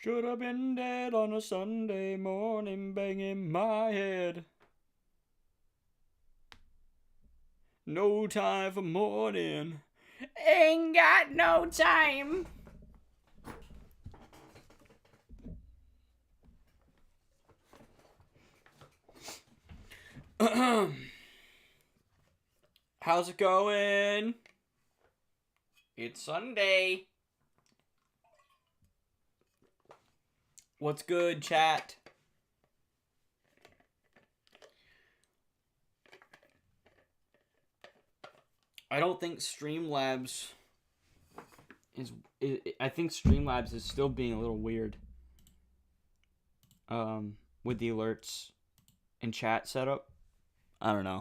Should have been dead on a Sunday morning, banging my head. No time for morning. Ain't got no time. How's it going? It's Sunday. What's good, chat? I don't think Streamlabs is. I think Streamlabs is still being a little weird. With the alerts and chat setup. I don't know.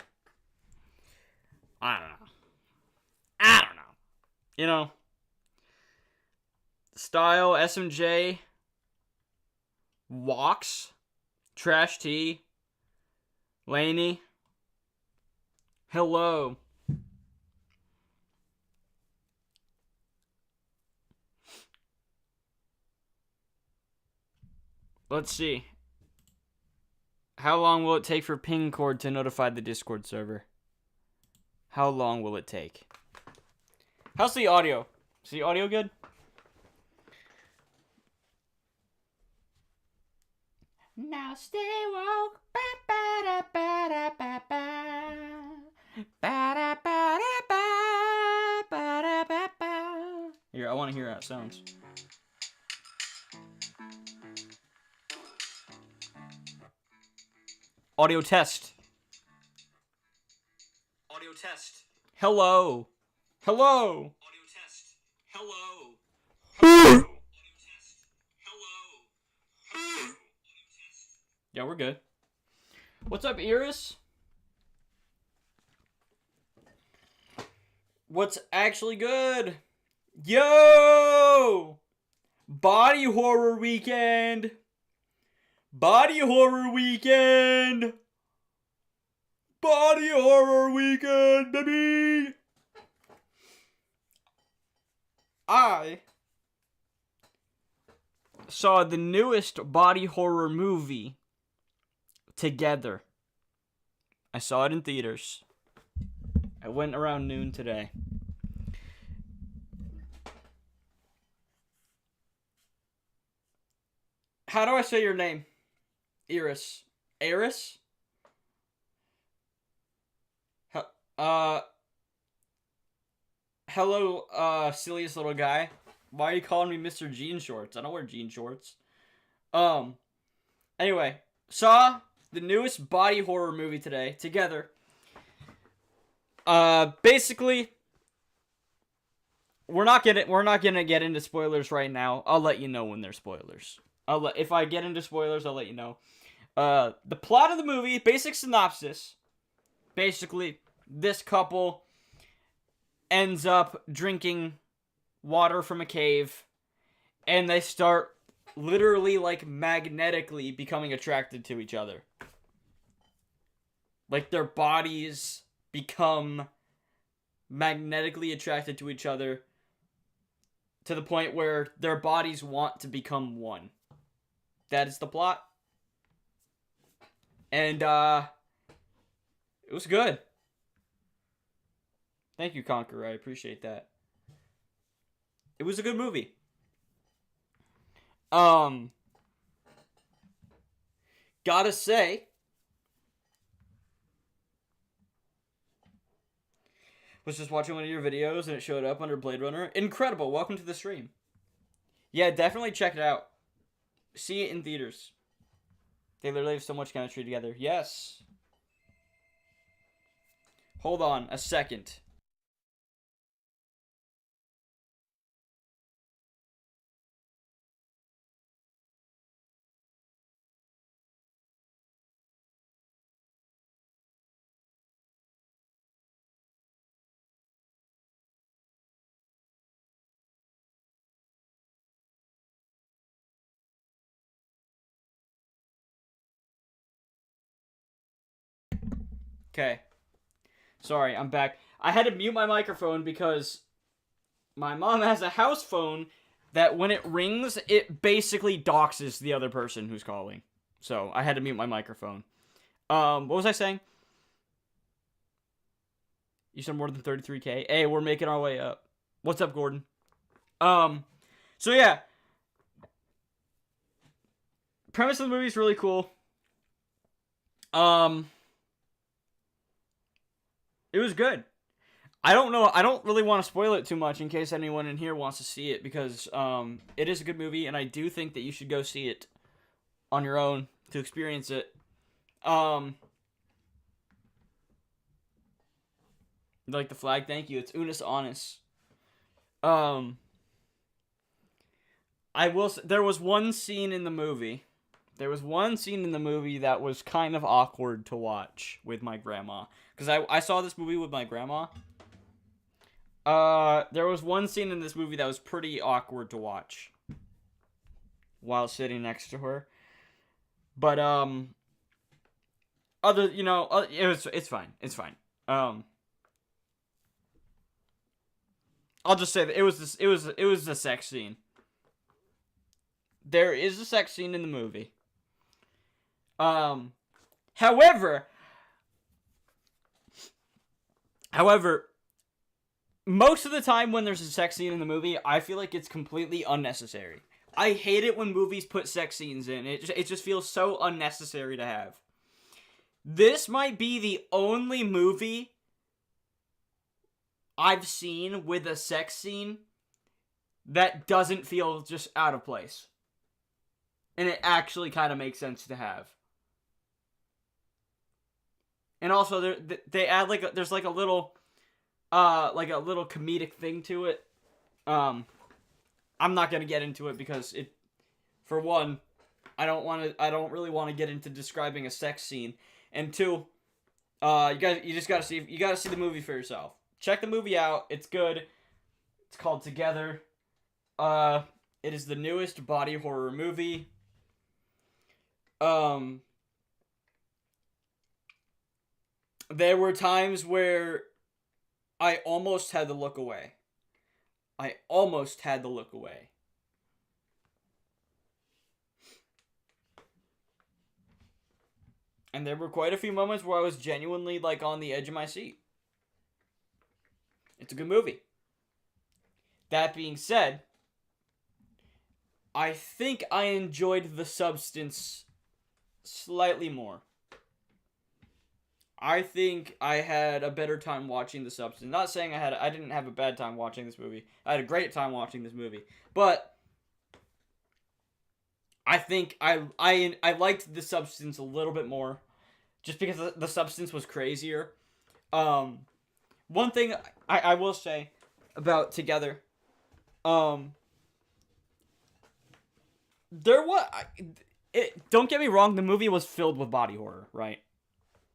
You know. Style, SMJ, Walks, Trash T, Laney. Hello. Let's see. How long will it take for ping cord to notify the Discord server? How long will it take? How's the audio? Is the audio good? Now stay woke. Here, I want to hear how it sounds. Audio test. Audio test. Hello. Hello. Audio test. Hello. Hello. Audio test. Hello. Hello. Yeah, we're good. What's up, Iris? What's actually good? Yo! Body horror weekend. Body horror weekend. Body horror weekend, baby. I saw the newest body horror movie together. I saw it in theaters. I went around noon today. How do I say your name? Iris. Iris? Hello, silliest little guy. Why are you calling me Mr. Jean Shorts? I don't wear jean shorts. Anyway, saw the newest body horror movie today together. Basically, we're not gonna get into spoilers right now. I'll let you know when they're spoilers. If I get into spoilers, I'll let you know. The plot of the movie, basic synopsis. Basically, this couple ends up drinking water from a cave, and they start literally, like, magnetically becoming attracted to each other. Like, their bodies become magnetically attracted to each other to the point where their bodies want to become one. That is the plot. And, it was good. Thank you, Conqueror. I appreciate that. It was a good movie. Gotta say, was just watching one of your videos and it showed up under Blade Runner. Incredible. Welcome to the stream. Yeah, definitely check it out. See it in theaters. They literally have so much chemistry together. Yes. Hold on a second. Okay. Sorry, I'm back. I had to mute my microphone because my mom has a house phone that when it rings, it basically doxes the other person who's calling. So I had to mute my microphone. What was I saying? You said more than 33K. Hey, we're making our way up. What's up, Gordon? So yeah. Premise of the movie is really cool. It was good. I don't know. I don't really want to spoil it too much in case anyone in here wants to see it because it is a good movie and I do think that you should go see it on your own to experience it. Like the flag, thank you. It's Unis Honest. I will. There was one scene in the movie. There was one scene in the movie that was kind of awkward to watch with my grandma because I saw this movie with my grandma. There was one scene in this movie that was pretty awkward to watch while sitting next to her. But it's fine. It's fine. I'll just say that it was a sex scene. There is a sex scene in the movie. However, most of the time when there's a sex scene in the movie, I feel like it's completely unnecessary. I hate it when movies put sex scenes in. It just feels so unnecessary to have. This might be the only movie I've seen with a sex scene that doesn't feel just out of place. And it actually kind of makes sense to have. And also, they add there's like a little comedic thing to it. I'm not gonna get into it because for one, I don't really want to get into describing a sex scene, and two, you gotta see the movie for yourself. Check the movie out. It's good. It's called Together. It is the newest body horror movie. There were times where I almost had to look away. And there were quite a few moments where I was genuinely on the edge of my seat. It's a good movie. That being said, I think I enjoyed The Substance slightly more. I think I had a better time watching The Substance. Not saying I didn't have a bad time watching this movie. I had a great time watching this movie. But I think I liked The Substance a little bit more just because The Substance was crazier. One thing I will say about Together, don't get me wrong, the movie was filled with body horror, right?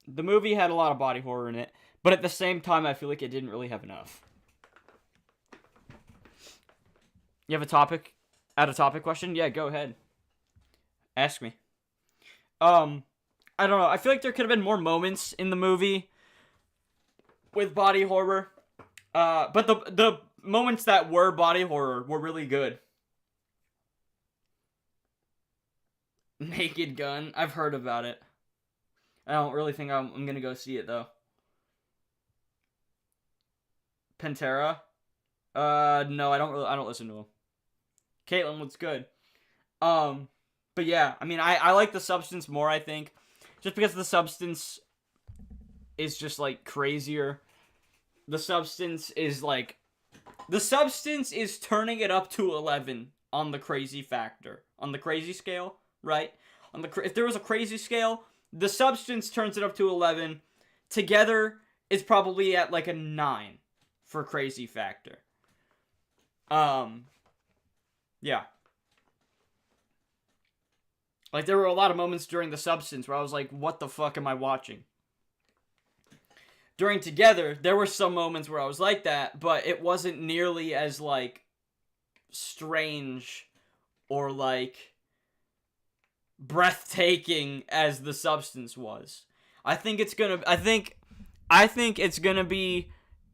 The movie had a lot of body horror in it, but at the same time, I feel like it didn't really have enough. You have a topic? Add a topic question? Yeah, go ahead. Ask me. I don't know. I feel like there could have been more moments in the movie with body horror. But the moments that were body horror were really good. Naked Gun. I've heard about it. I don't really think I'm gonna go see it though. Pantera? No, I don't listen to him. Caitlin, what's good? But yeah, I mean, I like The Substance more, I think. Just because The Substance is just, crazier. The Substance is turning it up to 11 on the crazy factor. On the crazy scale, right? If there was a crazy scale, The Substance turns it up to 11. Together is probably at, a 9 for crazy factor. Yeah. There were a lot of moments during The Substance where I was like, what the fuck am I watching? During Together, there were some moments where I was like that, but it wasn't nearly as, strange or, breathtaking as The Substance was. I think it's gonna be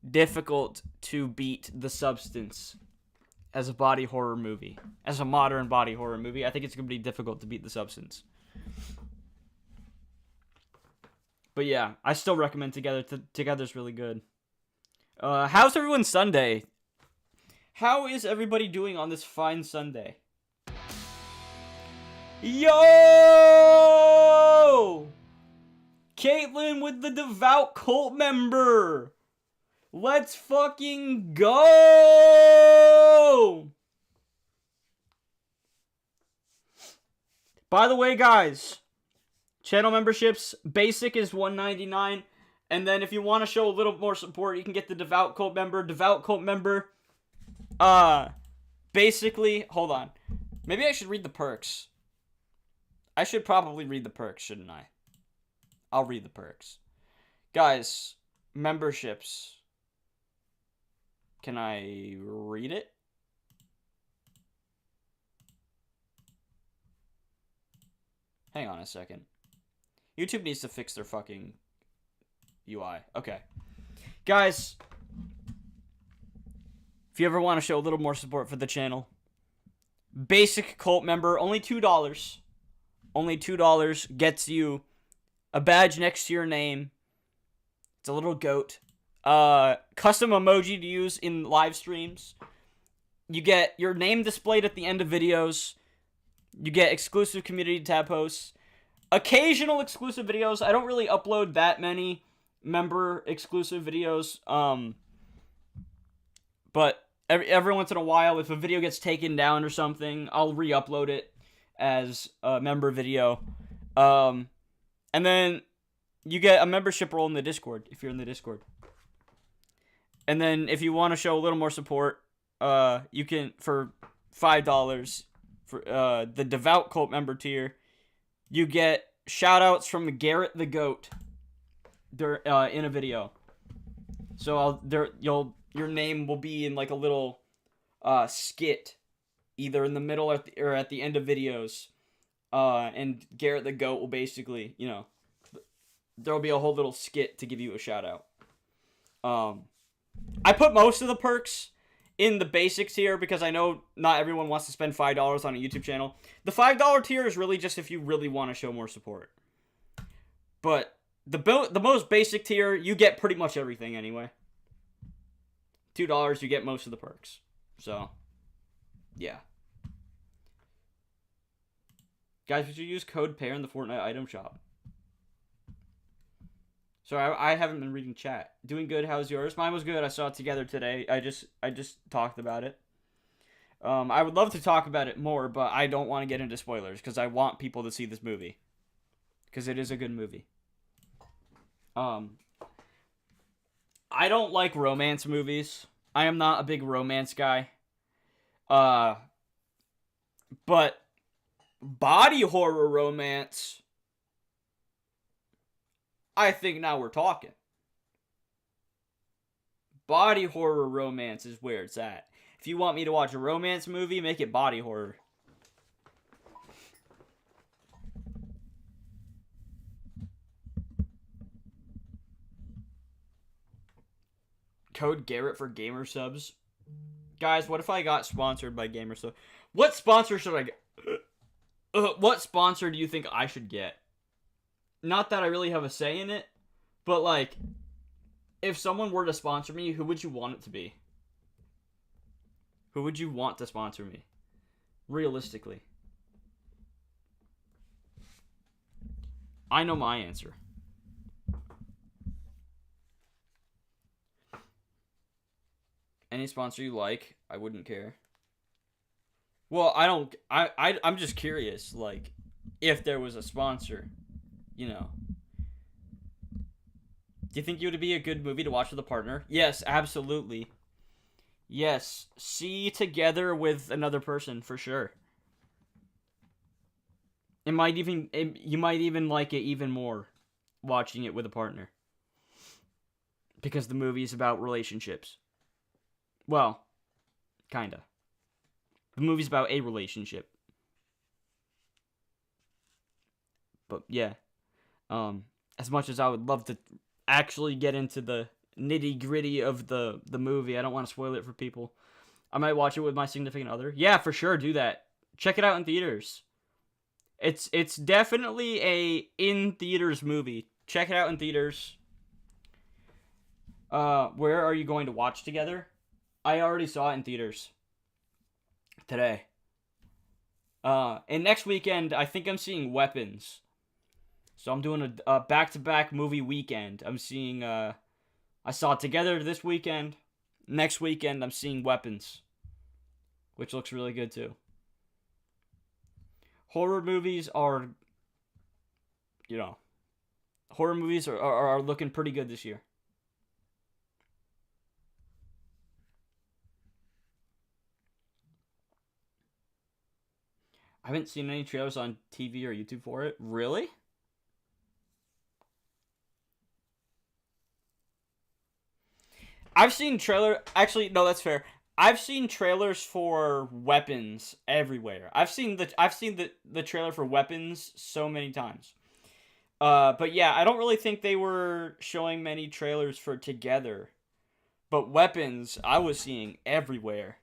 difficult to beat The Substance as a body horror movie, as a modern body horror movie. I think it's gonna be difficult to beat The Substance. But yeah, I still recommend Together. Together's really good. How's everyone's Sunday? How is everybody doing on this fine Sunday? Yo! Caitlin with the devout cult member. Let's fucking go! By the way, guys, channel memberships, basic is $1.99, and then if you want to show a little more support, you can get the devout cult member. Devout cult member, basically, hold on. Maybe I should read the perks. I should probably read the perks, shouldn't I? I'll read the perks. Guys, memberships. Can I read it? Hang on a second. YouTube needs to fix their fucking UI. Okay. Guys, if you ever want to show a little more support for the channel, basic cult member, only $2. Only $2 gets you a badge next to your name. It's a little goat. Custom emoji to use in live streams. You get your name displayed at the end of videos. You get exclusive community tab posts. Occasional exclusive videos. I don't really upload that many member exclusive videos. But every once in a while, if a video gets taken down or something, I'll re-upload it as a member video. And then you get a membership role in the Discord, if you're in the Discord. And then if you want to show a little more support, you can, for $5, for the Devout Cult member tier, you get shoutouts from Garrett the Goat in a video. So your name will be in like a little skit, either in the middle or at the end of videos. And Garrett the Goat will basically, there'll be a whole little skit to give you a shout out. I put most of the perks in the basic tier because I know not everyone wants to spend $5 on a YouTube channel. The $5 tier is really just if you really want to show more support. But the most basic tier, you get pretty much everything anyway. $2, you get most of the perks. So, yeah. Guys, would you use code PAIR in the Fortnite item shop? So I haven't been reading chat. Doing good. How's yours? Mine was good. I saw it together today. I just talked about it. I would love to talk about it more, but I don't want to get into spoilers because I want people to see this movie because it is a good movie. I don't like romance movies. I am not a big romance guy. But body horror romance, I think now we're talking. Body horror romance is where it's at. If you want me to watch a romance movie, make it body horror. Code Garrett for gamer subs. Guys, what if I got sponsored by gamer subs? What sponsor should I get? What sponsor do you think I should get? Not that I really have a say in it, but like, if someone were to sponsor me, who would you want it to be? Who would you want to sponsor me? Realistically. I know my answer. Any sponsor you like, I wouldn't care. Well, I'm just curious, like, if there was a sponsor, Do you think it would be a good movie to watch with a partner? Yes, absolutely. Yes, see together with another person, for sure. You might even like it even more watching it with a partner. Because the movie is about relationships. Well, kinda. The movie's about a relationship. But yeah. As much as I would love to actually get into the nitty-gritty of the movie, I don't want to spoil it for people. I might watch it with my significant other. Yeah, for sure, do that. Check it out in theaters. It's definitely a in theaters movie. Check it out in theaters. Where are you going to watch together? I already saw it in theaters today. And next weekend, I think I'm seeing Weapons. So I'm doing a back-to-back movie weekend. I'm seeing, I saw it together this weekend. Next weekend, I'm seeing Weapons, which looks really good too. Horror movies are, horror movies are looking pretty good this year. I haven't seen any trailers on TV or YouTube for it. Really? I've seen trailer. Actually, no, that's fair. I've seen trailers for Weapons everywhere. I've seen the trailer for Weapons so many times. But yeah, I don't really think they were showing many trailers for Together. But Weapons, I was seeing everywhere.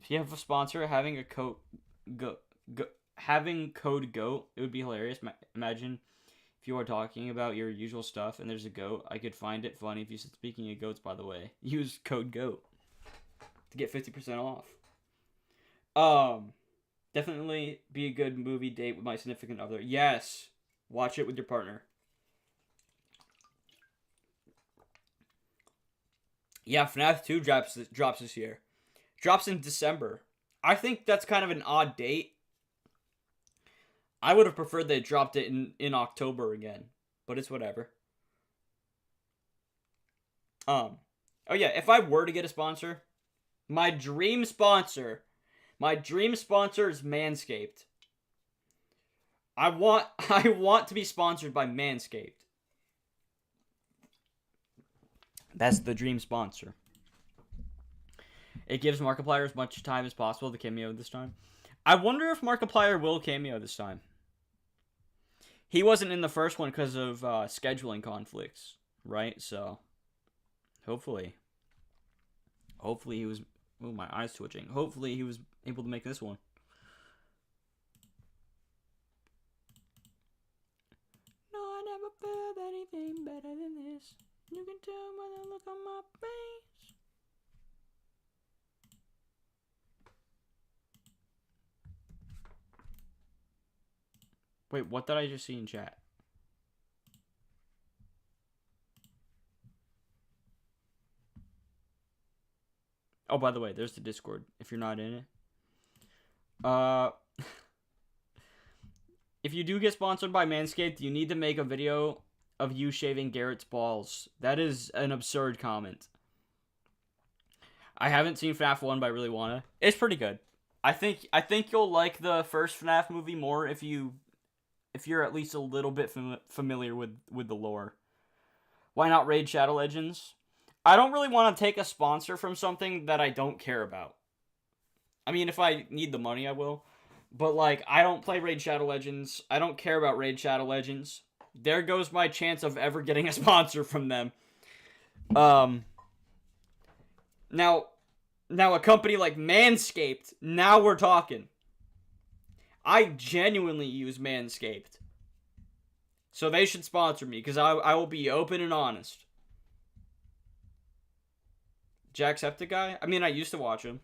If you have a sponsor, having a having code GOAT, it would be hilarious. Imagine if you are talking about your usual stuff and there's a goat. I could find it funny if you said, speaking of goats, by the way, use code GOAT to get 50% off. Definitely be a good movie date with my significant other. Yes, watch it with your partner. Yeah, FNAF 2 drops this year. Drops in December. I think that's kind of an odd date. I would have preferred they dropped it in October again, but it's whatever. Oh yeah, if I were to get a sponsor, my dream sponsor is Manscaped. I want to be sponsored by Manscaped. That's the dream sponsor. It gives Markiplier as much time as possible to cameo this time. I wonder if Markiplier will cameo this time. He wasn't in the first one because of scheduling conflicts, right? So, hopefully he was... Oh, my eye's twitching. Hopefully he was able to make this one. No, I never felt anything better than this. You can tell by the look on my face. Wait, what did I just see in chat? Oh, by the way, there's the Discord if you're not in it. If you do get sponsored by Manscaped, you need to make a video of you shaving Garrett's balls. That is an absurd comment. I haven't seen FNAF 1, but I really wanna. It's pretty good. I think you'll like the first FNAF movie more if you're at least a little bit familiar with the lore. Why not Raid Shadow Legends? I don't really want to take a sponsor from something that I don't care about. I mean, if I need the money, I will. But, like, I don't play Raid Shadow Legends. I don't care about Raid Shadow Legends. There goes my chance of ever getting a sponsor from them. Now a company like Manscaped, now we're talking. I genuinely use Manscaped. So they should sponsor me, because I will be open and honest. Jacksepticeye? I mean, I used to watch him.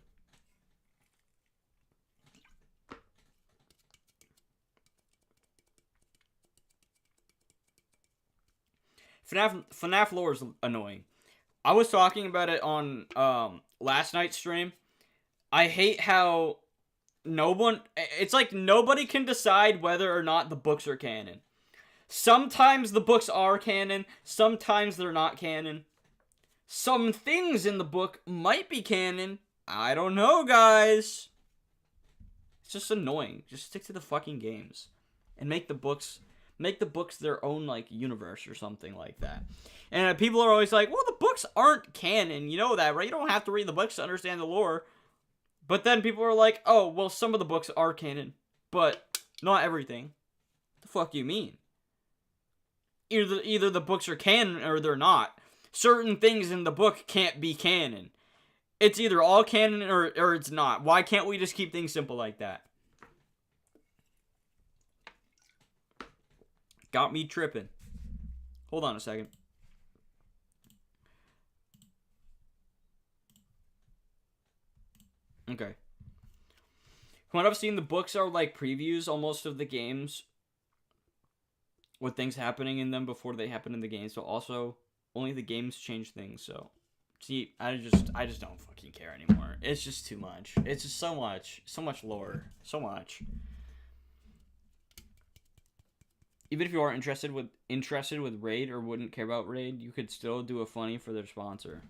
FNAF lore is annoying. I was talking about it on last night's stream. I hate how it's like nobody can decide whether or not the books are canon. Sometimes the books are canon, sometimes they're not canon. Some things in the book might be canon. I don't know, guys. It's just annoying. Just stick to the fucking games and make the books their own, like, universe or something like that. And people are always like, well, the books aren't canon. You know that, right? You don't have to read the books to understand the lore. But then people are like, oh, well, some of the books are canon, but not everything. What the fuck do you mean? Either the books are canon or they're not. Certain things in the book can't be canon. It's either all canon or it's not. Why can't we just keep things simple like that? Got me tripping. Hold on a second. Okay. From what I've seen, the books are like previews almost of the games with things happening in them before they happen in the game. So also, only the games change things. So, see, I just don't fucking care anymore. It's just too much. It's just so much lore, so much. Even if you are interested with Raid or wouldn't care about Raid, you could still do a funny for their sponsor.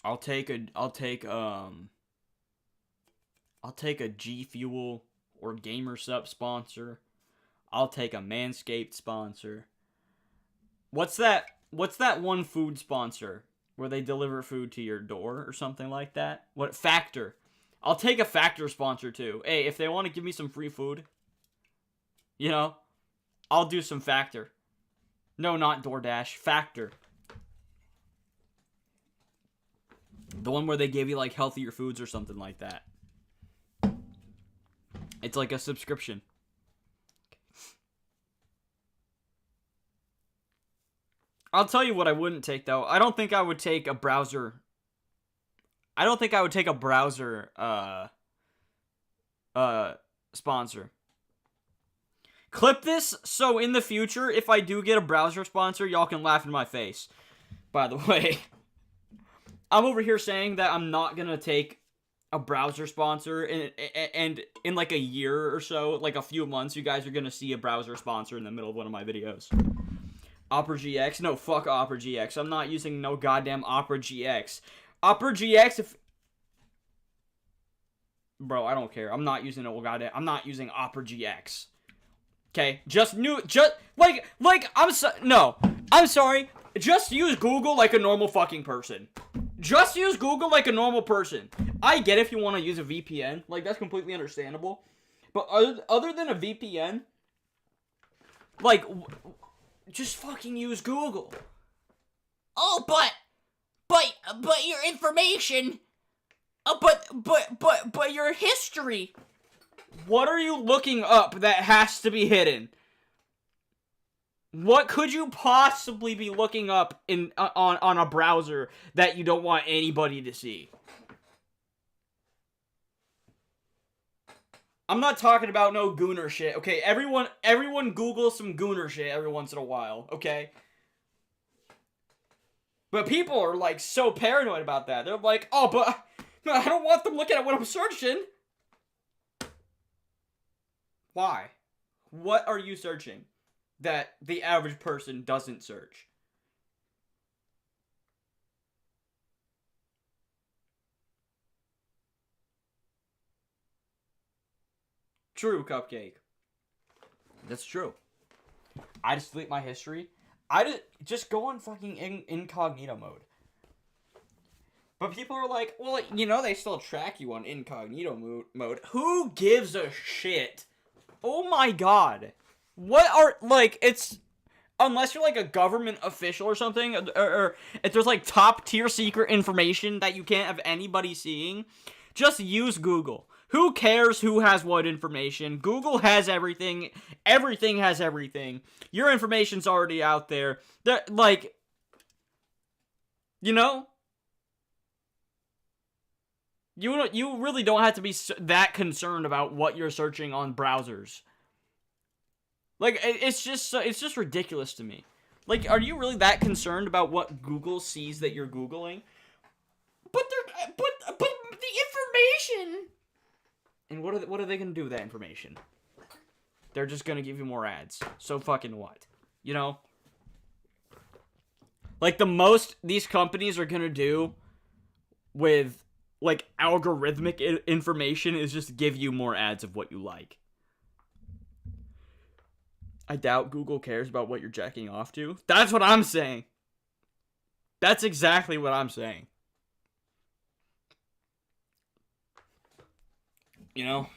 I'll take a G Fuel or GamerSup sponsor. I'll take a Manscaped sponsor. What's that one food sponsor where they deliver food to your door or something like that? What, Factor? I'll take a Factor sponsor too. Hey, if they want to give me some free food, you know, I'll do some Factor. No, not DoorDash. Factor. The one where they give you like healthier foods or something like that. It's like a subscription. I'll tell you what I wouldn't take though. I don't think I would take a browser. I don't think I would take a browser sponsor. Clip this so in the future, if I do get a browser sponsor, y'all can laugh in my face. By the way, I'm over here saying that I'm not gonna take a browser sponsor, and in like a year or so, like a few months, you guys are gonna see a browser sponsor in the middle of one of my videos. Opera GX? No, fuck Opera GX. I'm not using no goddamn Opera GX. Opera GX, if... Bro, I don't care. I'm not using I'm not using Opera GX. Okay? I'm sorry. Just use Google like a normal fucking person. Just use Google like a normal person. I get if you want to use a VPN. Like, that's completely understandable. But other than a VPN, like... just fucking use Google. Oh, but your information. But your history. What are you looking up that has to be hidden? What could you possibly be looking up on a browser that you don't want anybody to see? I'm not talking about no gooner shit, okay? Everyone Google some gooner shit every once in a while, okay? But people are, like, so paranoid about that. They're like, oh, but I don't want them looking at what I'm searching. Why? What are you searching that the average person doesn't search? True, Cupcake. That's true. I just delete my history. I just go on fucking incognito mode. But people are like, well, you know, they still track you on incognito mode. Who gives a shit? Oh my god. What are, like, it's... Unless you're, like, a government official or something, or if there's, like, top-tier secret information that you can't have anybody seeing, just use Google. Who cares who has what information? Google has everything. Everything has everything. Your information's already out there. Like, you know? You really don't have to be that concerned about what you're searching on browsers. Like, it's just ridiculous to me. Like, are you really that concerned about what Google sees that you're Googling? But the information. And what are they gonna do with that information? They're just gonna give you more ads. So fucking what? You know? Like, the most these companies are gonna do with, like, algorithmic information is just give you more ads of what you like. I doubt Google cares about what you're jacking off to. That's what I'm saying. That's exactly what I'm saying. You know?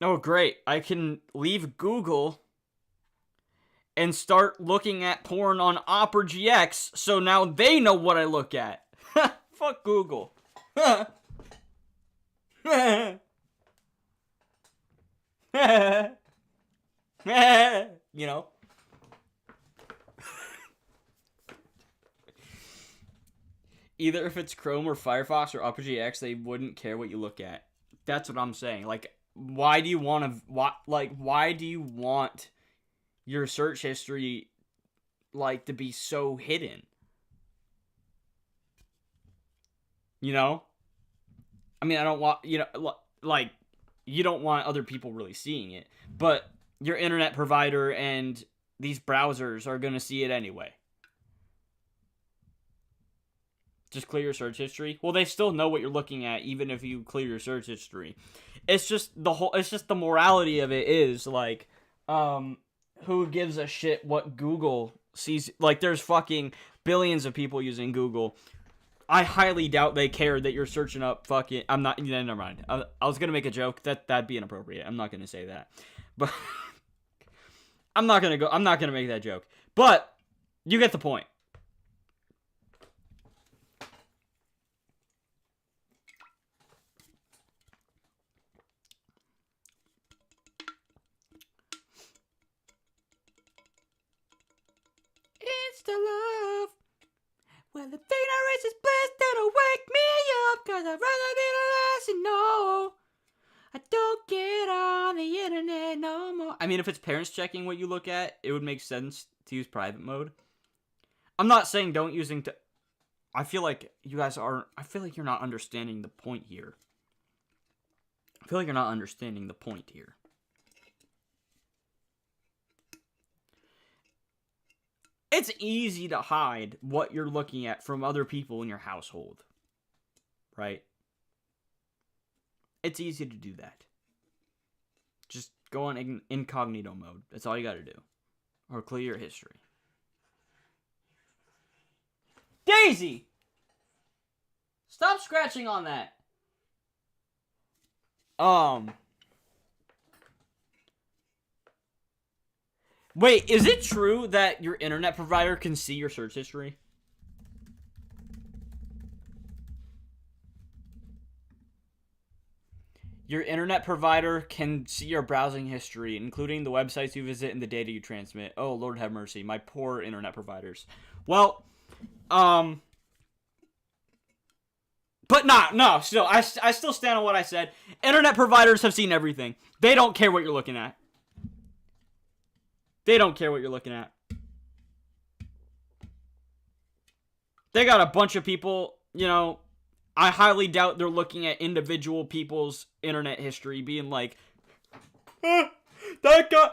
Oh, great. I can leave Google and start looking at porn on Opera GX, so now they know what I look at. Fuck Google. You know? Either if it's Chrome or Firefox or Opera GX, they wouldn't care what you look at. That's what I'm saying. Like, why do you want your search history, like, to be so hidden? You know? I mean, I don't want, like, you don't want other people really seeing it. But your internet provider and these browsers are going to see it anyway. Just clear your search history. Well, they still know what you're looking at, even if you clear your search history. It's just the morality of it is, like, who gives a shit what Google sees? Like, there's fucking billions of people using Google. I highly doubt they care that you're searching up fucking... I'm not... Never mind. I was going to make a joke. That'd be inappropriate. I'm not going to say that. But... I'm not going to make that joke. But, you get the point. It's the love. Well, the thing that reaches bliss that'll wake me up, 'cause I'd rather be the last to know. I don't get on the internet no more. I mean, if it's parents checking what you look at, it would make sense to use private mode. I'm not saying don't using I feel like you guys are... I feel like you're not understanding the point here. It's easy to hide what you're looking at from other people in your household. Right? It's easy to do that. Just go on incognito mode. That's all you gotta do. Or clear your history. Daisy! Stop scratching on that. Wait, is it true that your internet provider can see your search history? Your internet provider can see your browsing history, including the websites you visit and the data you transmit. Oh, Lord have mercy. My poor internet providers. Well, but no, still, I still stand on what I said. Internet providers have seen everything. They don't care what you're looking at. They don't care what you're looking at. They got a bunch of people, you know, I highly doubt they're looking at individual people's internet history being like, that guy,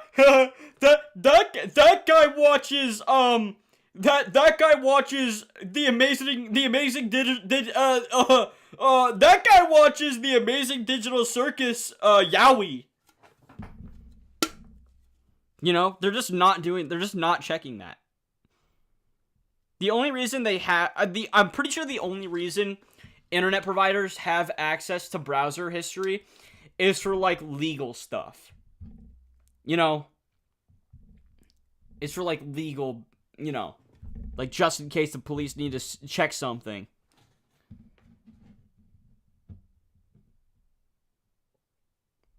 that guy watches, that guy watches the amazing that guy watches the Amazing Digital Circus, Yowie. You know, they're just not checking that. The only reason they have, I'm pretty sure the only reason internet providers have access to browser history is for, like, legal stuff. You know? It's for, like, legal, you know, like, just in case the police need to check something.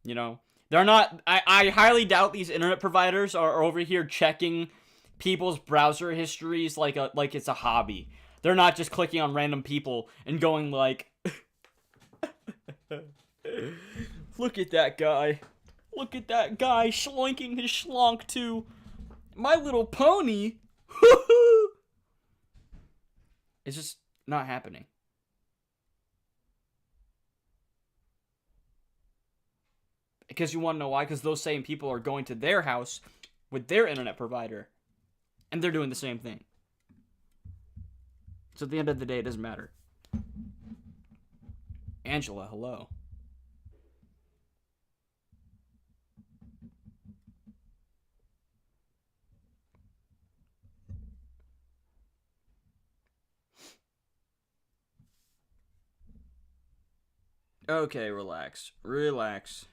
You know? They're not... I highly doubt these internet providers are over here checking people's browser histories like it's a hobby. They're not just clicking on random people and going like... Look at that guy. Look at that guy schloinking his schlonk to My Little Pony. It's just not happening. Because you want to know why? Because those same people are going to their house with their internet provider. And they're doing the same thing. So at the end of the day, it doesn't matter. Angela, hello. Okay, relax. Relax.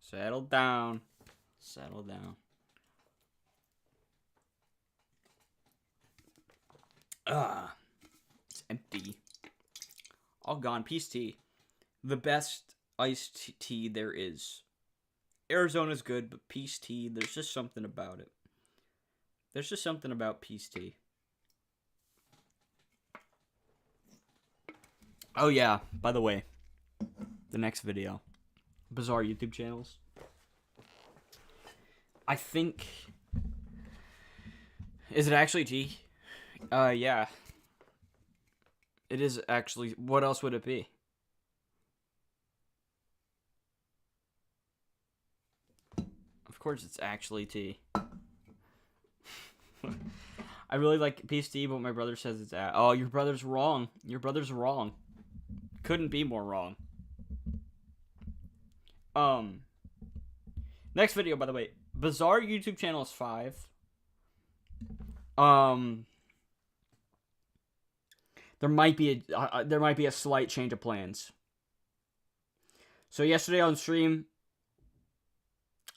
Settle down. Settle down. It's empty. All gone. Peace tea. The best iced tea there is. Arizona's good, but peace tea, there's just something about it. There's just something about peace tea. Oh yeah, by the way, the next video. Bizarre YouTube channels. I think... Is it actually tea? Yeah. It is actually... What else would it be? Of course it's actually tea. I really like peace tea, but my brother says it's oh, your brother's wrong. Your brother's wrong. Couldn't be more wrong. Next video, by the way. Bizarre YouTube channel is 5. There might be a slight change of plans. So yesterday on stream,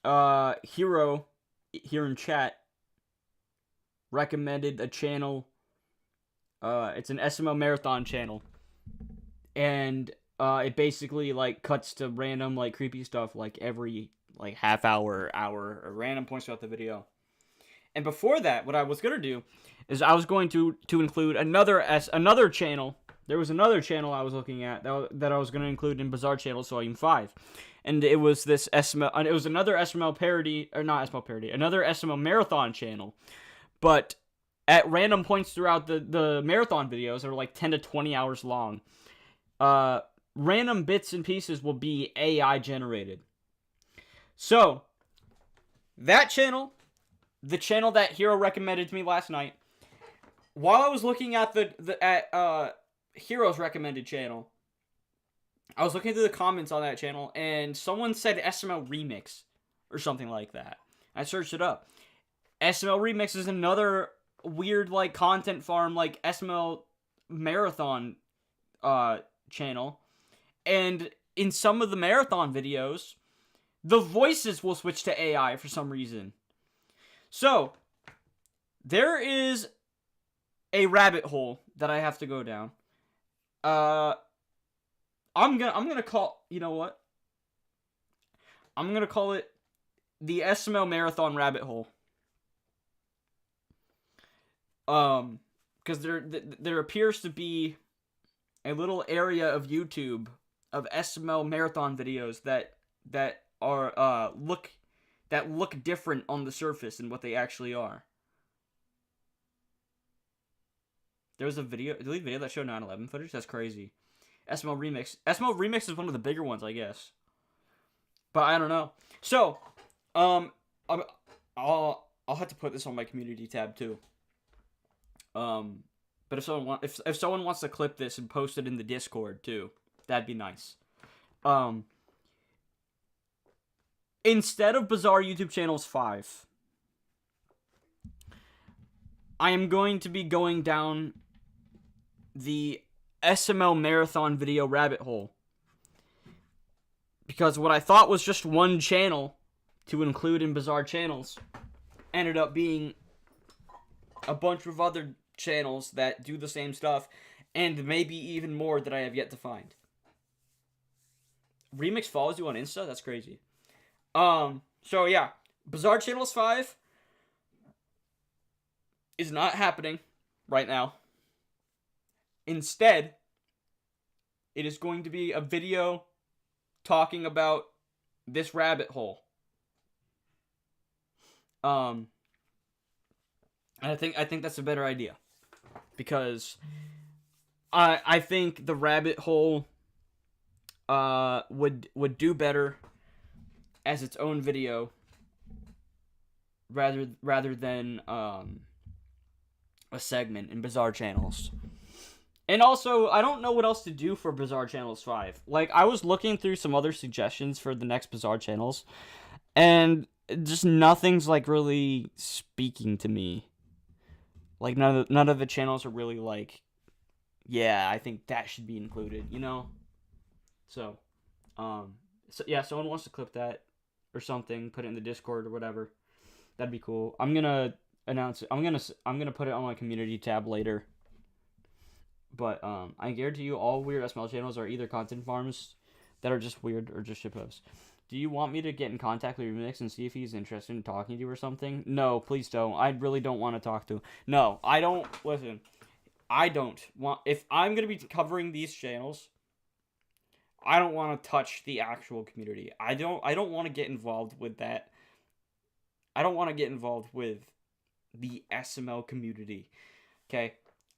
Hero here in chat recommended a channel. It's an SML marathon channel, and it basically like cuts to random like creepy stuff like every like half hour, or random points throughout the video. And before that, what I was gonna do is I was going to include another channel. There was another channel I was looking at that I was going to include in Bizarre Channels Volume 5. And it was this SML, it was another SML parody, or not SML parody, another SML marathon channel. But at random points throughout the marathon videos that are like 10 to 20 hours long, random bits and pieces will be AI generated. So, that channel, the channel that Hero recommended to me last night, while I was looking at Hero's recommended channel, I was looking through the comments on that channel, and someone said SML Remix, or something like that. I searched it up. SML Remix is another weird, like, content farm, like, SML Marathon, channel. And in some of the marathon videos, the voices will switch to AI for some reason. So, there is a rabbit hole that I have to go down. I'm gonna call, you know what? I'm gonna call it the SML Marathon Rabbit Hole. Because there appears to be a little area of YouTube of SML marathon videos that are look different on the surface than what they actually are. There was a deleted video that showed 9/11 footage. That's crazy. SML Remix. SML Remix is one of the bigger ones, I guess. But I don't know. So, I'll have to put this on my community tab too. But if someone wants to clip this and post it in the Discord too, that'd be nice. Instead of Bizarre YouTube Channels 5, I am going to be going down the SML Marathon video rabbit hole. Because what I thought was just one channel to include in Bizarre Channels ended up being a bunch of other channels that do the same stuff, and maybe even more that I have yet to find. Remix follows you on Insta? That's crazy. So yeah, Bizarre Channels 5 is not happening right now. Instead, it is going to be a video talking about this rabbit hole. And I think that's a better idea, because I think the rabbit hole would do better as its own video rather than a segment in Bizarre Channels. And also, I don't know what else to do for Bizarre Channels 5. Like, I was looking through some other suggestions for the next Bizarre Channels, and just nothing's, like, really speaking to me. Like, none of the channels are really, like, yeah, I think that should be included, you know? So yeah, someone wants to clip that or something, put it in the Discord or whatever. That'd be cool. I'm gonna announce it. I'm gonna put it on my community tab later. But I guarantee you all weird SML channels are either content farms that are just weird or just shitposts. Do you want me to get in contact with Remix and see if he's interested in talking to you or something? No, please don't. I really don't want to talk to him. No, I don't. Listen, I don't want... If I'm going to be covering these channels, I don't want to touch the actual community. I don't want to get involved with that. I don't want to get involved with the SML community. Okay?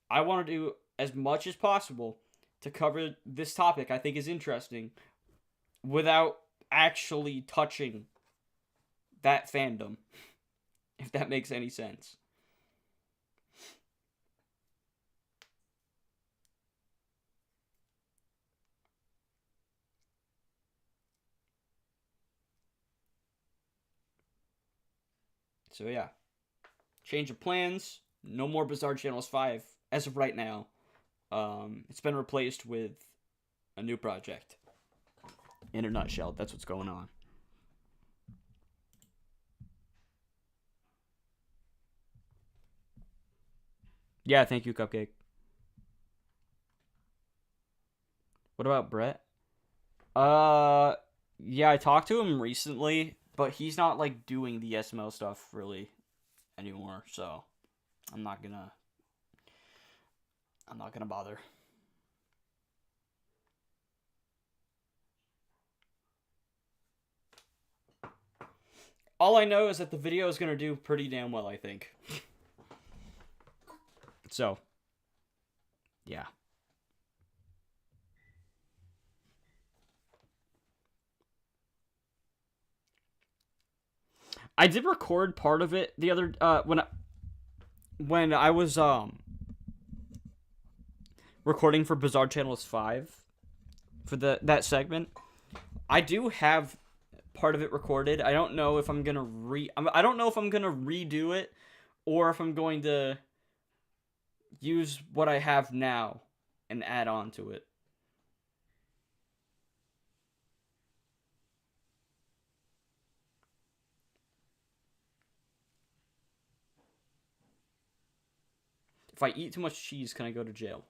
I want to do as much as possible to cover this topic I think is interesting without actually touching that fandom, if that makes any sense. So yeah, change of plans. No more Bizarre Channels 5 as of right now. It's been replaced with a new project. In a nutshell, that's what's going on. Yeah, thank you, Cupcake. What about Brett? Yeah, I talked to him recently, but he's not, like, doing the SML stuff, really, anymore, so I'm not gonna bother. All I know is that the video is gonna do pretty damn well, I think. So, yeah. I did record part of it the other when I was recording for Bizarre Channels 5 for that segment. I do have part of it recorded. I don't know if I'm gonna I don't know if I'm gonna redo it or if I'm going to use what I have now and add on to it. If I eat too much cheese, can I go to jail?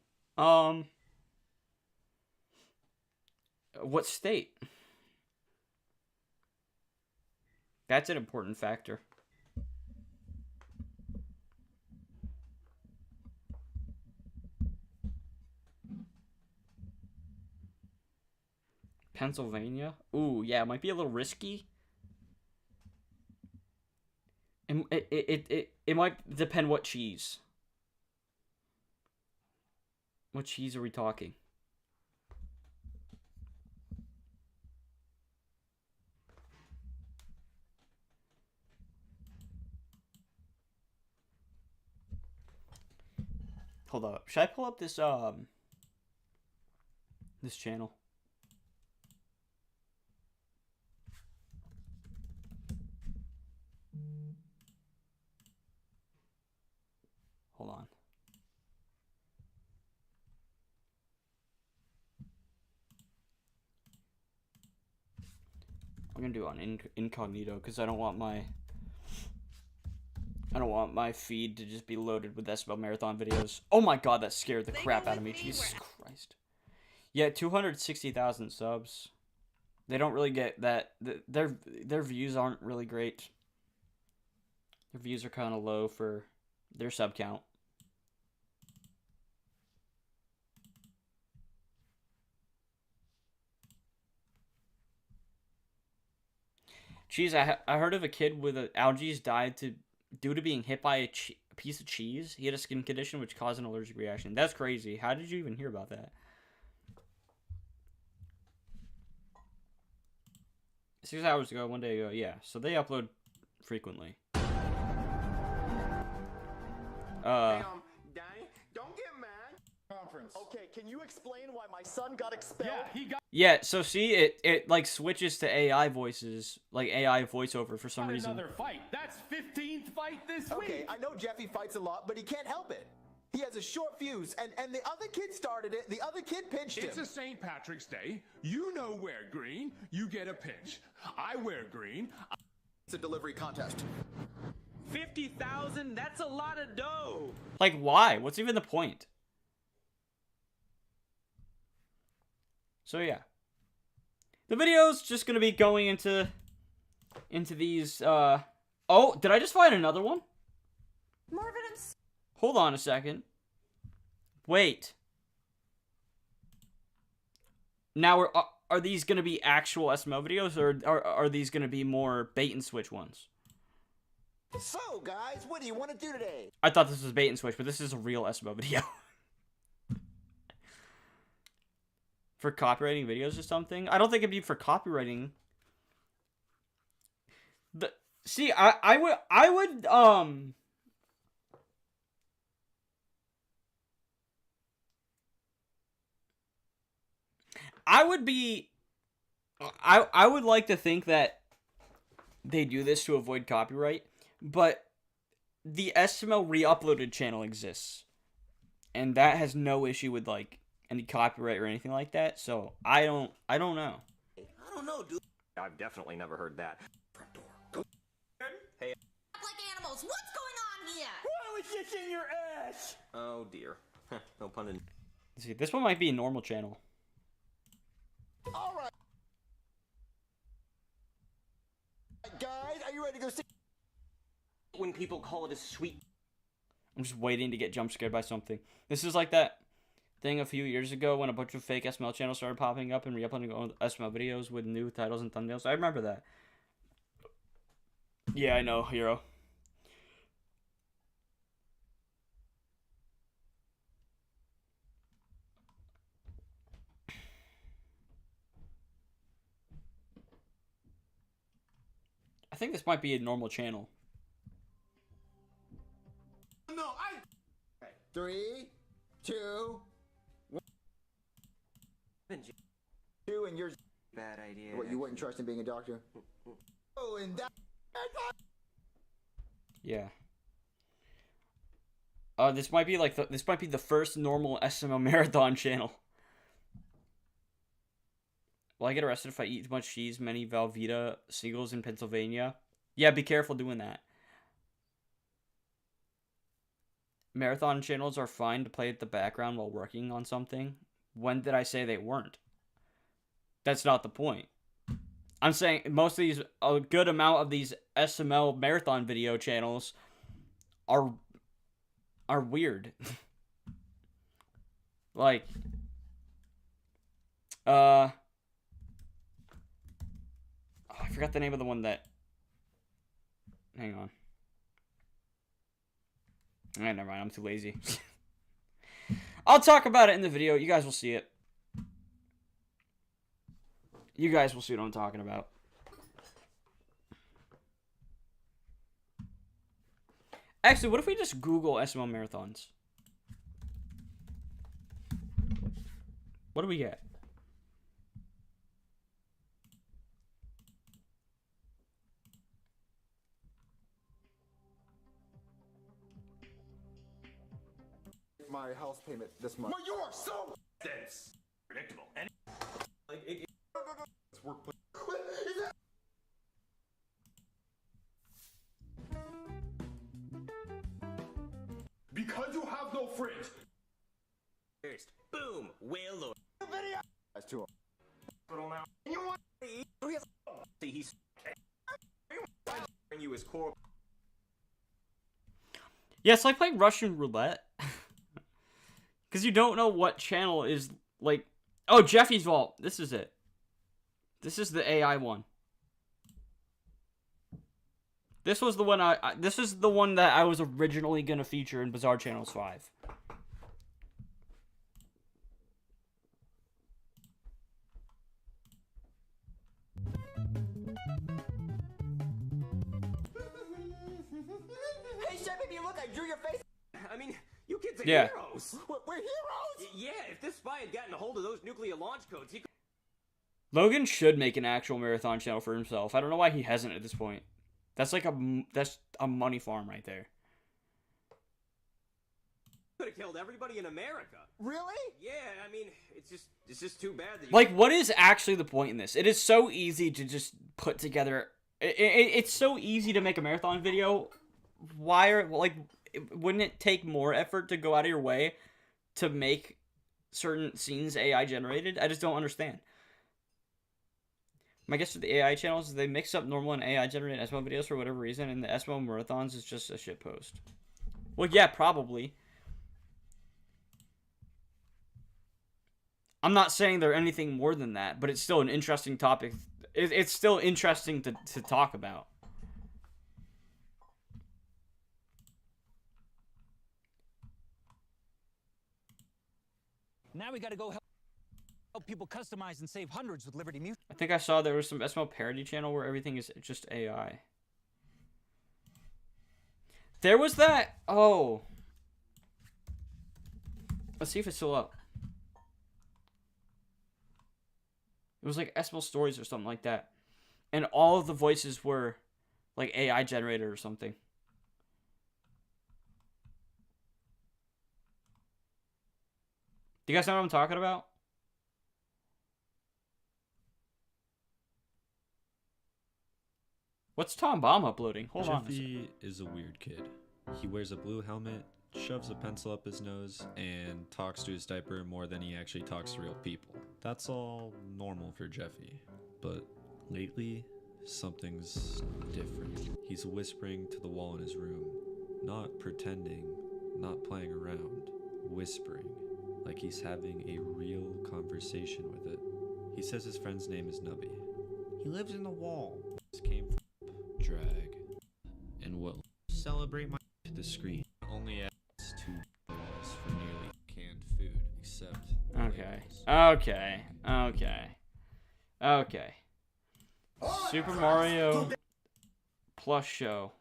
What state? That's an important factor. Pennsylvania? Ooh, yeah, it might be a little risky. It might depend what cheese. What cheese are we talking? Hold up. Should I pull up this this channel? Hold on. I'm gonna do it on incognito because I don't want my feed to just be loaded with SBL Marathon videos. Oh my god, that scared the crap out of me. Jesus Christ. Yeah, 260,000 subs. They don't really get that. Their views aren't really great. Their views are kind of low for their sub count. Jeez, I heard of a kid with allergies died due to being hit by a piece of cheese. He had a skin condition which caused an allergic reaction. That's crazy. How did you even hear about that? 6 hours ago, 1 day ago. Yeah, so they upload frequently. Danny, don't get mad. Conference. Okay, can you explain why my son got expelled? Yeah, so see, it like switches to AI voices, like AI voiceover for some reason. Another fight. That's 15th fight this week. Okay, I know Jeffy fights a lot, but he can't help it. He has a short fuse, and the other kid started it. The other kid pinched him. It's a St. Patrick's Day. You know wear green. You get a pinch. I wear green. It's a delivery contest. 50,000? That's a lot of dough. Like, why? What's even the point? So yeah. The video's just gonna be going into these, Oh, did I just find another one? Marvin and Hold on a second. Wait. Now, are these gonna be actual SML videos, or are these gonna be more bait and switch ones? So, guys, what do you want to do today? I thought this was bait and switch, but this is a real SML video. For copywriting videos or something? I don't think it'd be for copywriting. See, I would I would like to think that they do this to avoid copyright, but the SML re-uploaded channel exists, and that has no issue with like any copyright or anything like that. So I don't know. I don't know, dude. I've definitely never heard that. Front door. Go. Hey. Like animals. What's going on here? Why was this in your ass? Oh dear. No pun intended. See, this one might be a normal channel. All right. Guys, are you ready to go see? When people call it a sweet. I'm just waiting to get jump scared by something. This is like that thing a few years ago when a bunch of fake SML channels started popping up and re-uploading old SML videos with new titles and thumbnails. I remember that. Yeah, I know, Hero. I think this might be a normal channel. No, I. Okay. 3, 2, 1. 2, and yours. Bad idea. What, you wouldn't trust in being a doctor? Oh, and that. Yeah. This might be like this might be the first normal SML marathon channel. Will I get arrested if I eat too much cheese? Many Velveeta seagulls in Pennsylvania. Yeah, be careful doing that. Marathon channels are fine to play at the background while working on something. When did I say they weren't? That's not the point. I'm saying most of these, a good amount of these SML marathon video channels are weird. Like, oh, I forgot the name of the one that. Hang on. Never mind. I'm too lazy. I'll talk about it in the video. You guys will see it. You guys will see what I'm talking about. Actually, what if we just Google SML marathons? What do we get? My house payment this month. Well, you are so. That's predictable. And Like, it's workplace. because you have no friends. First, boom, whale lord. Video. That's too. Hospital now. And you want to eat? See, he's bring you his core. Yeah, it's like playing Russian roulette. Because you don't know what channel is, like... Oh, Jeffy's Vault. This is it. This is the AI one. This was the one this is the one that I was originally going to feature in Bizarre Channels 5. Hey, Chef, baby, look, I drew your face. I mean, you kids are Yeah. heroes. We're heroes. Yeah, if this spy had gotten a hold of those nuclear launch codes, he could. Logan should make an actual marathon channel for himself. I don't know why he hasn't at this point. That's like that's a money farm right there. Could have killed everybody in America. Really? Yeah, I mean, it's just too bad that you. Like, what is actually the point in this? It is so easy to just put together... It's so easy to make a marathon video. Why are... Like, wouldn't it take more effort to go out of your way to make certain scenes AI generated. I just don't understand. My guess with the AI channels is they mix up normal and AI generated SMO videos for whatever reason, and the SMO marathons is just a shitpost. Well, yeah, probably. I'm not saying they're anything more than that, but it's still an interesting topic. It's still interesting to talk about. Now we gotta go help people customize and save hundreds with Liberty Mutual. I think I saw there was some SMO parody channel where everything is just AI. There was that. Oh. Let's see if it's still up. It was like SMO Stories or something like that. And all of the voices were like AI generated or something. Do you guys know what I'm talking about? What's Tom Bomb uploading? Hold on. Jeffy is a weird kid. He wears a blue helmet, shoves a pencil up his nose, and talks to his diaper more than he actually talks to real people. That's all normal for Jeffy. But lately, something's different. He's whispering to the wall in his room. Not pretending, not playing around. Whispering, like he's having a real conversation with it. He says his friend's name is Nubby. He lives in the wall. This came from drag. And what celebrate my to the screen only adds to walls for nearly canned food, except Okay. Okay. Super Mario Plus Show.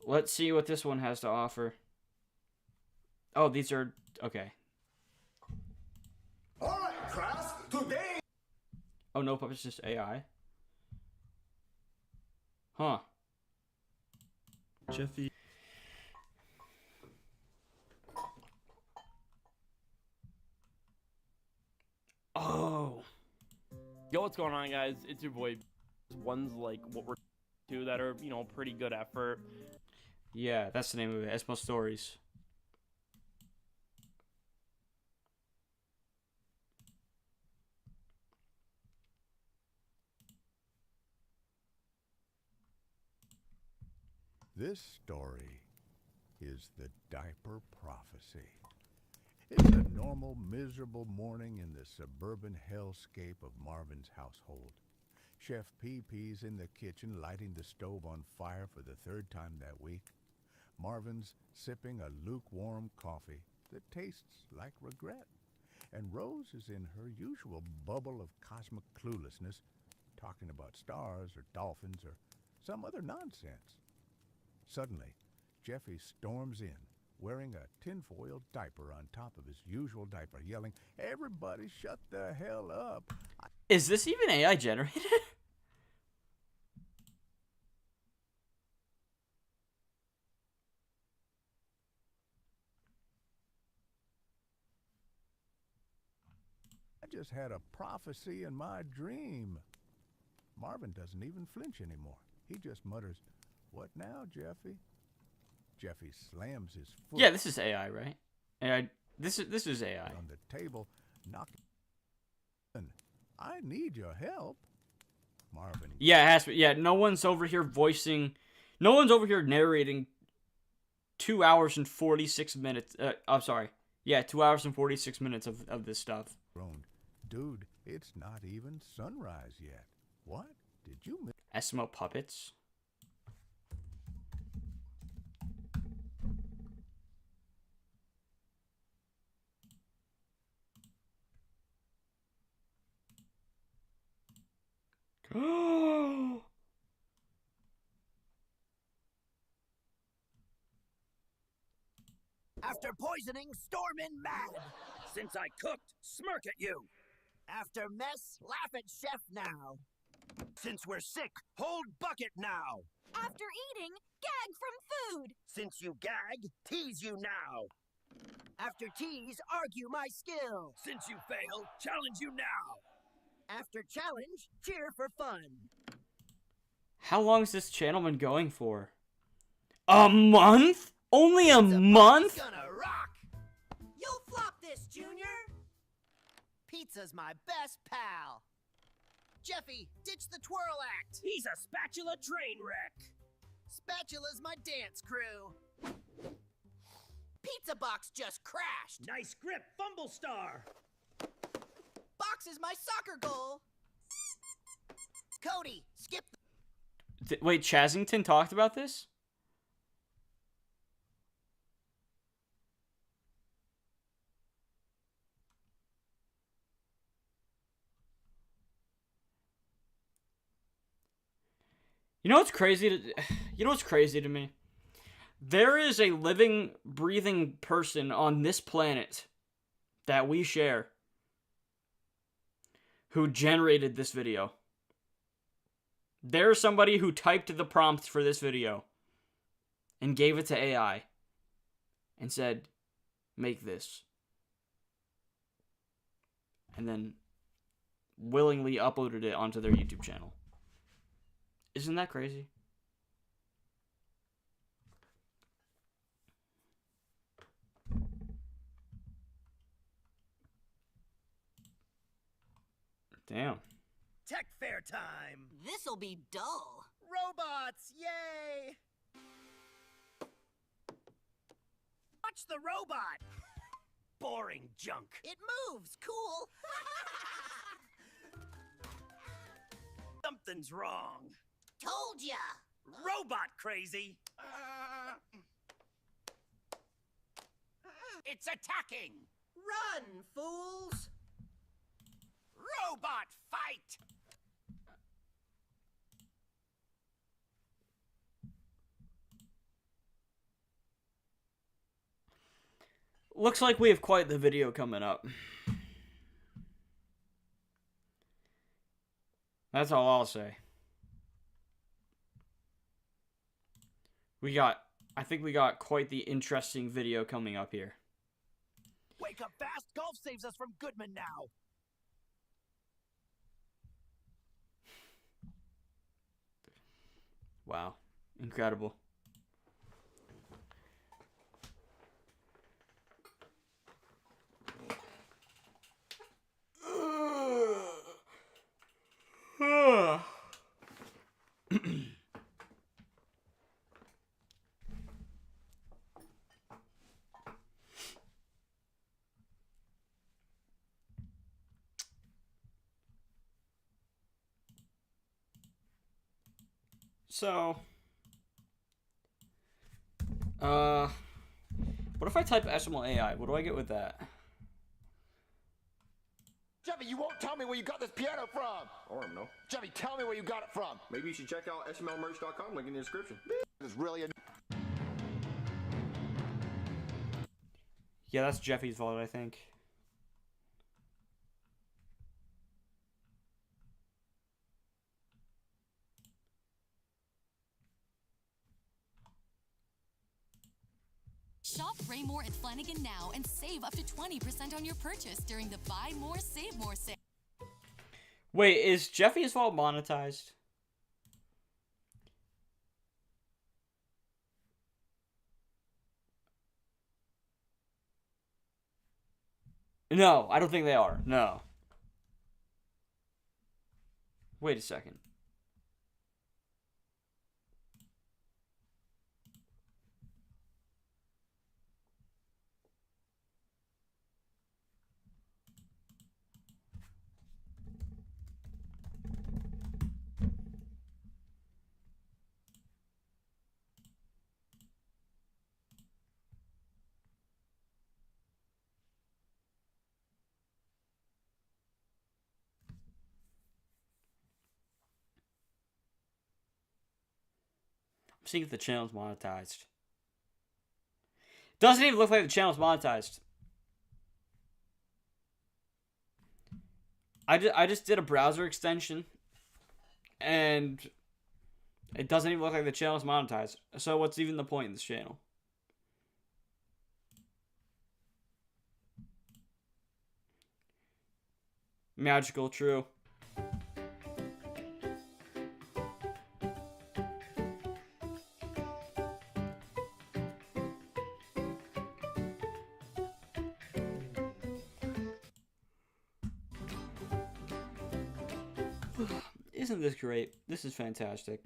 Let's see what this one has to offer. Oh, these are okay. Alright, class, today. Oh, nope, it's just AI. Huh. Jeffy. Oh. Yo, what's going on, guys? It's your boy. One's like what we're two that are, pretty good effort. Yeah, that's the name of it. Esmo Stories. This story is the diaper prophecy. It's a normal, miserable morning in the suburban hellscape of Marvin's household. Chef PP's in the kitchen lighting the stove on fire for the third time that week. Marvin's sipping a lukewarm coffee that tastes like regret. And Rose is in her usual bubble of cosmic cluelessness, talking about stars or dolphins or some other nonsense. Suddenly, Jeffy storms in, wearing a tinfoil diaper on top of his usual diaper, yelling, "Everybody shut the hell up." Is this even AI generated? I just had a prophecy in my dream. Marvin doesn't even flinch anymore. He just mutters, "What now, Jeffy?" Jeffy slams his foot. Yeah, this is AI, right? AI. This is AI. On the table, knocking. "I need your help." Marvin. Yeah, it has to be. Yeah, no one's over here voicing. No one's over here narrating 2 hours and 46 minutes. I'm sorry. Yeah, 2 hours and 46 minutes of this stuff. groaned, "Dude, it's not even sunrise yet. What? Did you miss?" Esmo puppets. After poisoning, storm in mad. Since I cooked, smirk at you. After mess, laugh at chef now. Since we're sick, hold bucket now. After eating, gag from food. Since you gag, tease you now. After tease, argue my skill. Since you fail, challenge you now. After challenge, cheer for fun. How long has this channel been going for? A month? Only a month? Gonna rock. Pizza's my best pal. Jeffy, ditch the twirl act. He's a spatula train wreck. Spatula's my dance crew. Pizza box just crashed. Nice grip, Fumble Star. Box is my soccer goal. Cody, skip. Wait, Chasington talked about this? You know what's crazy to me? There is a living, breathing person on this planet that we share who generated this video. There's somebody who typed the prompt for this video and gave it to AI and said, make this. And then willingly uploaded it onto their YouTube channel. Isn't that crazy? Damn. Tech fair time. This'll be dull. Robots, yay! Watch the robot. Boring junk. It moves, cool. Something's wrong. Told ya. Robot crazy. It's attacking. Run, fools. Robot fight. Looks like we have quite the video coming up. That's all I'll say. I think we got quite the interesting video coming up here. Wake up fast, golf saves us from Goodman now. Wow. Incredible. So, what if I type SML AI? What do I get with that? Jeffy, you won't tell me where you got this piano from. I don't know. Jeffy, tell me where you got it from. Maybe you should check out smlmerch.com, link in the description. It's really a... Yeah, that's Jeffy's fault, I think. Shop Raymore at Flanagan now and save up to 20% on your purchase during the Buy More, Save More sale. Wait, is Jeffy's fault monetized? No, I don't think they are. No. Wait a second. I'm seeing if the channel's monetized. Doesn't even look like the channel's monetized. I just did a browser extension, and it doesn't even look like the channel's monetized. So what's even the point in this channel? Magical, true. Isn't this great? This is fantastic.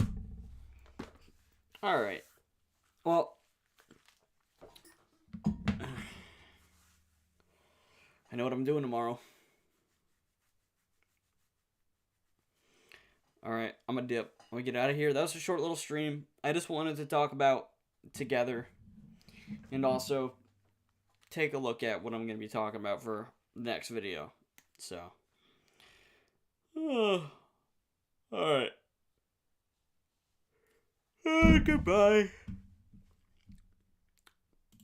Alright. Well, I know what I'm doing tomorrow. Alright, I'm gonna dip. I'm gonna get out of here. That was a short little stream. I just wanted to talk about Together and also take a look at what I'm gonna be talking about for the next video. So, alright. Goodbye.